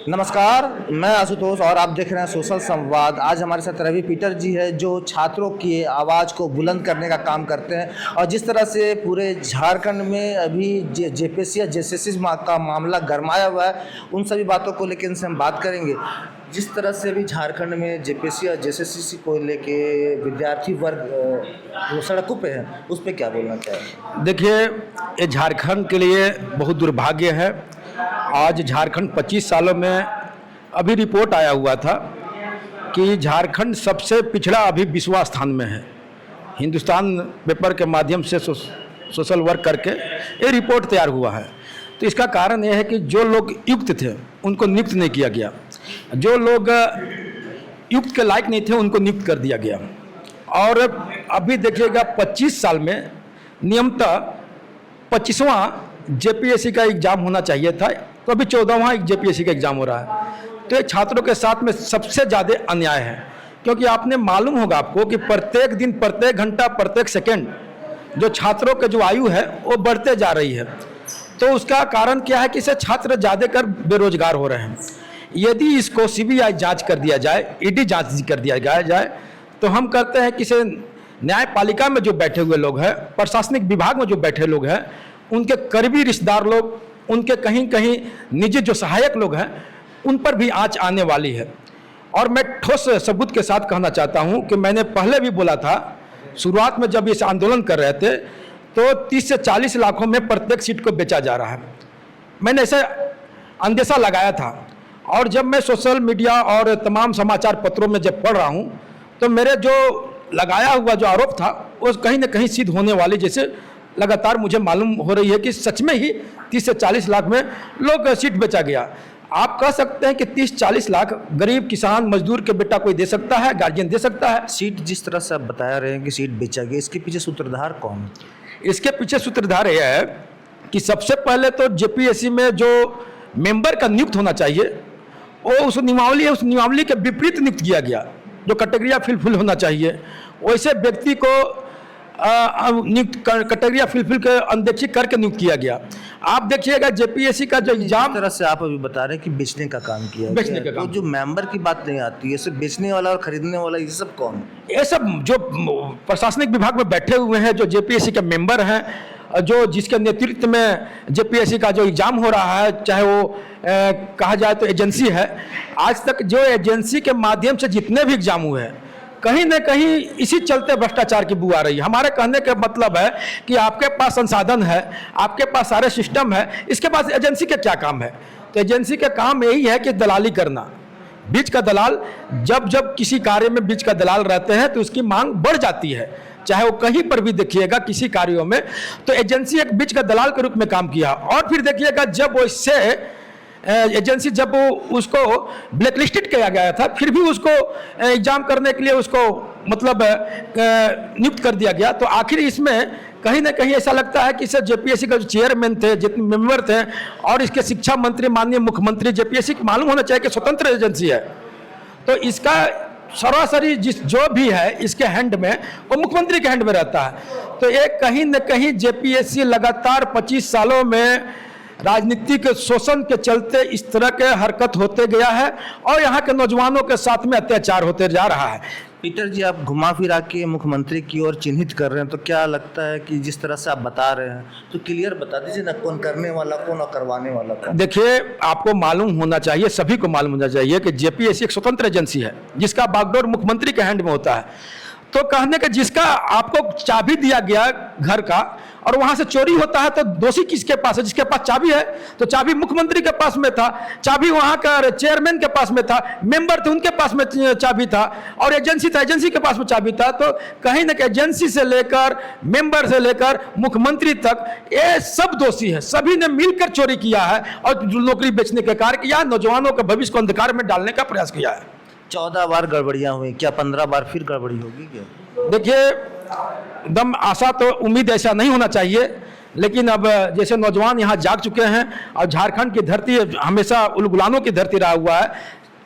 नमस्कार, मैं आशुतोष और आप देख रहे हैं सोशल संवाद। आज हमारे साथ रवि पीटर जी है जो छात्रों की आवाज़ को बुलंद करने का काम करते हैं और जिस तरह से पूरे झारखंड में अभी जेपीएससी या जेएसएससी का मामला गरमाया हुआ है, उन सभी बातों को लेकर इनसे हम बात करेंगे। जिस तरह से अभी झारखंड में जेपीएससी और जेएसएससी को लेके विद्यार्थी वर्ग वो सड़कों पे है, उस पर क्या बोलना चाहिए? देखिए, ये झारखंड के लिए बहुत दुर्भाग्य है। आज झारखंड 25 सालों में अभी रिपोर्ट आया हुआ था कि झारखंड सबसे पिछड़ा अभी 20वां स्थान में है। हिंदुस्तान पेपर के माध्यम से सोशल वर्क करके ये रिपोर्ट तैयार हुआ है। तो इसका कारण यह है कि जो लोग युक्त थे उनको नियुक्त नहीं किया गया, जो लोग युक्त के लायक नहीं थे उनको नियुक्त कर दिया गया। और अभी देखिएगा 25 साल में नियमतः 25वां जेपीएससी का एग्ज़ाम होना चाहिए था, तो अभी 14वां जेपीएससी का एग्ज़ाम हो रहा है। तो ये छात्रों के साथ में सबसे ज़्यादा अन्याय है, क्योंकि आपने मालूम होगा आपको कि प्रत्येक दिन, प्रत्येक घंटा, प्रत्येक सेकंड जो छात्रों के जो आयु है वो बढ़ते जा रही है। तो उसका कारण क्या है कि इसे छात्र ज़्यादा कर बेरोजगार हो रहे हैं। यदि इसको सीबीआई जांच कर दिया जाए, ईडी जांच कर दिया जाए, तो हम कहते हैं कि इसे न्यायपालिका में जो बैठे हुए लोग हैं, प्रशासनिक विभाग में जो बैठे लोग हैं, उनके करीबी रिश्तेदार लोग, उनके कहीं कहीं निजी जो सहायक लोग हैं, उन पर भी आंच आने वाली है। और मैं ठोस सबूत के साथ कहना चाहता हूं कि मैंने पहले भी बोला था, शुरुआत में जब इस आंदोलन कर रहे थे तो 30 से 40 लाखों में प्रत्येक सीट को बेचा जा रहा है। मैंने ऐसे अंदेशा लगाया था, और जब मैं सोशल मीडिया और तमाम समाचार पत्रों में जब पढ़ रहा हूं तो मेरे जो लगाया हुआ जो आरोप था वो कहीं ना कहीं सिद्ध होने वाली जैसे लगातार मुझे मालूम हो रही है कि सच में ही 30 से 40 लाख में लोग सीट बेचा गया। आप कह सकते हैं कि 30-40 लाख गरीब किसान मजदूर के बेटा कोई दे सकता है, गार्जियन दे सकता है। सीट जिस तरह से आप बता रहे हैं कि सीट बेचा गया, इसके पीछे सूत्रधार कौन है? इसके पीछे सूत्रधार यह है कि सबसे पहले तो जेपीएससी में जो मेंबर का नियुक्त होना चाहिए वो उस नियमावली के विपरीत नियुक्त किया गया। जो कैटेगरिया फिलफिल होना चाहिए वैसे व्यक्ति को नियुक्त कैटेगरिया फिलफिल के अनदेखी करके नियुक्त किया गया। आप देखिएगा जेपीएससी का जो एग्जाम, तरह से आप अभी बता रहे हैं कि बेचने का काम किया, बेचने का काम, तो जो मेंबर की बात नहीं आती है, सिर्फ बेचने वाला और खरीदने वाला, ये सब कौन है? ये सब जो प्रशासनिक विभाग में बैठे हुए हैं, जो जेपीएससी के मेंबर हैं, जो जिसके नेतृत्व में जेपीएससी का जो एग्जाम हो रहा है, चाहे वो कहा जाए तो एजेंसी है। आज तक जो एजेंसी के माध्यम से जितने भी एग्जाम हुए हैं, कहीं न कहीं इसी चलते भ्रष्टाचार की बू आ रही है। हमारे कहने का मतलब है कि आपके पास संसाधन है, आपके पास सारे सिस्टम है, इसके पास एजेंसी का क्या काम है? तो एजेंसी का काम यही है कि दलाली करना। बीच का दलाल, जब जब किसी कार्य में बीच का दलाल रहते हैं तो उसकी मांग बढ़ जाती है, चाहे वो कहीं पर भी देखिएगा किसी कार्यों में। तो एजेंसी एक बीच का दलाल के रूप में काम किया। और फिर देखिएगा जब वो इससे एजेंसी जब उसको ब्लैकलिस्टेड किया गया था, फिर भी उसको एग्जाम करने के लिए उसको मतलब नियुक्त कर दिया गया। तो आखिर इसमें कहीं ना कहीं ऐसा लगता है कि इसे जेपीएससी का जो चेयरमैन थे, जितने मेंबर थे, और इसके शिक्षा मंत्री, माननीय मुख्यमंत्री, जेपीएससी को मालूम होना चाहिए कि स्वतंत्र एजेंसी है, तो इसका सरासरी जो भी है इसके हैंड में, वो मुख्यमंत्री के हैंड में रहता है। तो ये कहीं न कहीं जेपीएससी लगातार 25 सालों में राजनीतिक शोषण के चलते इस तरह के हरकत होते गया है और यहाँ के नौजवानों के साथ में अत्याचार होते जा रहा है। पीटर जी, आप घुमा फिरा के मुख्यमंत्री की ओर चिन्हित कर रहे हैं, तो क्या लगता है कि जिस तरह से आप बता रहे हैं तो क्लियर बता दीजिए ना, कौन करने वाला कौन और करवाने वाला कौन? देखिए, आपको मालूम होना चाहिए, सभी को मालूम होना चाहिए कि जेपीएससी एक स्वतंत्र एजेंसी है जिसका बागडोर मुख्यमंत्री के हैंड में होता है। तो कहने का जिसका आपको चाबी दिया गया घर का और वहां से चोरी होता है तो दोषी किसके पास है? जिसके पास चाबी है, तो चाबी मुख्यमंत्री के पास में था, चाबी वहां का चेयरमैन के पास में था, मेंबर थे उनके पास में चाबी था, और एजेंसी था, एजेंसी के पास में चाबी था। तो कहीं ना कहीं एजेंसी से लेकर मेंबर से लेकर मुख्यमंत्री तक ये सब दोषी है। सभी ने मिलकर चोरी किया है और नौकरी बेचने का कार्य किया, नौजवानों के भविष्य को अंधकार में डालने का प्रयास किया है। 14 बार गड़बड़ियाँ हुई, क्या 15 बार फिर गड़बड़ी होगी क्या? देखिए, एकदम आशा तो उम्मीद ऐसा नहीं होना चाहिए, लेकिन अब जैसे नौजवान यहाँ जाग चुके हैं और झारखंड की धरती हमेशा उलगुलानों की धरती रहा हुआ है।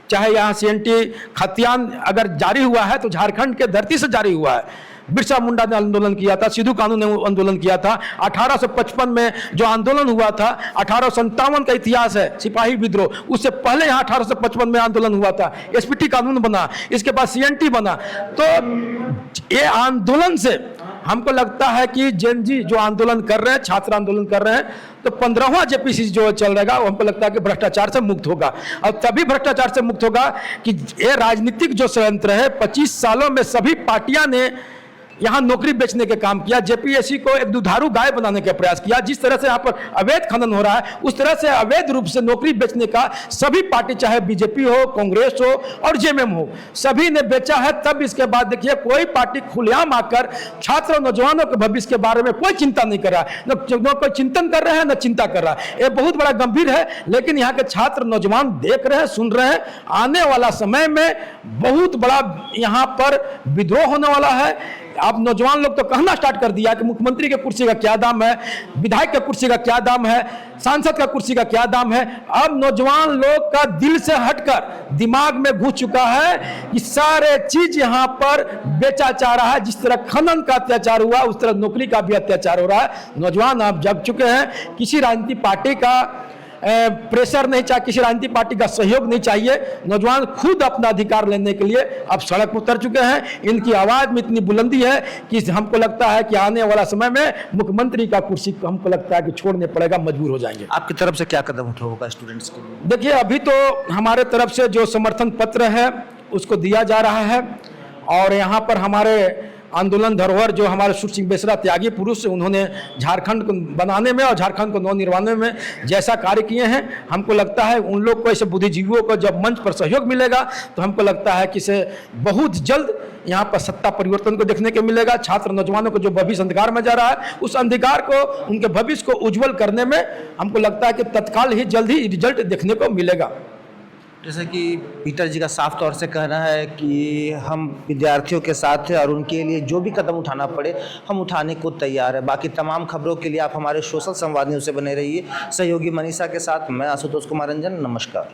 चाहे यहाँ सीएनटी खतियान अगर जारी हुआ है तो झारखंड के धरती से जारी हुआ है। बिरसा मुंडा ने आंदोलन किया था, सिद्धू कानू ने आंदोलन किया था। 1855 में जो आंदोलन हुआ था, 1857 का इतिहास है सिपाही विद्रोह, उससे पहले यहाँ 1855 में आंदोलन हुआ था। एसपीटी कानून बना, इसके बाद सीएनटी बना। तो ये आंदोलन से हमको लगता है कि जेन जी जो आंदोलन कर रहे हैं, छात्र आंदोलन कर रहे हैं, तो 15वां जेपीसी जो चल रहेगा वो हमको लगता है कि भ्रष्टाचार से मुक्त होगा। और तभी भ्रष्टाचार से मुक्त होगा कि ये राजनीतिक जो षड्यंत्र है, 25 सालों में सभी पार्टियां ने यहाँ नौकरी बेचने के काम किया, जेपीएससी को एक दुधारू गाय बनाने का प्रयास किया। जिस तरह से यहाँ पर अवैध खनन हो रहा है, उस तरह से अवैध रूप से नौकरी बेचने का सभी पार्टी, चाहे बीजेपी हो, कांग्रेस हो और जेएमएम हो, सभी ने बेचा है। तब इसके बाद देखिए कोई पार्टी खुलेआम आकर छात्र और नौजवानों के भविष्य के बारे में कोई चिंता नहीं कर रहा है, न कोई चिंतन कर रहा है, न चिंता कर रहा है। ये बहुत बड़ा गंभीर है। लेकिन यहाँ के छात्र नौजवान देख रहे हैं, सुन रहे हैं, आने वाला समय में बहुत बड़ा यहाँ पर विद्रोह होने वाला है। अब नौजवान लोग तो कहना स्टार्ट कर दिया कि मुख्यमंत्री के कुर्सी का क्या दाम है, विधायक के कुर्सी का क्या दाम है, सांसद का कुर्सी का क्या दाम है। अब नौजवान लोग का दिल से हटकर दिमाग में घुस चुका है कि सारे चीज यहाँ पर बेचा जा रहा है। जिस तरह खनन का अत्याचार हुआ, उस तरह नौकरी का भी अत्याचार हो रहा है। नौजवान आप जग चुके हैं। किसी राजनीतिक पार्टी का प्रेशर नहीं चाहिए, किसी राजनीतिक पार्टी का सहयोग नहीं चाहिए। नौजवान खुद अपना अधिकार लेने के लिए अब सड़क पर उतर चुके हैं। इनकी आवाज में इतनी बुलंदी है कि हमको लगता है कि आने वाला समय में मुख्यमंत्री का कुर्सी हमको लगता है कि छोड़ने पड़ेगा, मजबूर हो जाएंगे। आपकी तरफ से क्या कदम होगा स्टूडेंट्स के लिए? देखिए, अभी तो हमारे तरफ से जो समर्थन पत्र है उसको दिया जा रहा है। और यहाँ पर हमारे आंदोलन धरोहर जो हमारे सुर सिंह बेसरा त्यागी पुरुष, उन्होंने झारखंड को बनाने में और झारखंड को नवनिर्माण में जैसा कार्य किए हैं, हमको लगता है उन लोग को, ऐसे बुद्धिजीवियों को जब मंच पर सहयोग मिलेगा तो हमको लगता है कि इसे बहुत जल्द यहाँ पर सत्ता परिवर्तन को देखने को मिलेगा। छात्र नौजवानों को जो भविष्य अंधकार में जा रहा है, उस अंधकार को, उनके भविष्य को उज्जवल करने में हमको लगता है कि तत्काल ही जल्द ही रिजल्ट देखने को मिलेगा। जैसे कि पीटर जी का साफ तौर से कहना है कि हम विद्यार्थियों के साथ हैं और उनके लिए जो भी कदम उठाना पड़े हम उठाने को तैयार है। बाकी तमाम खबरों के लिए आप हमारे सोशल संवाद न्यूज़ से बने रहिए। सहयोगी मनीषा के साथ मैं आशुतोष कुमार रंजन, नमस्कार।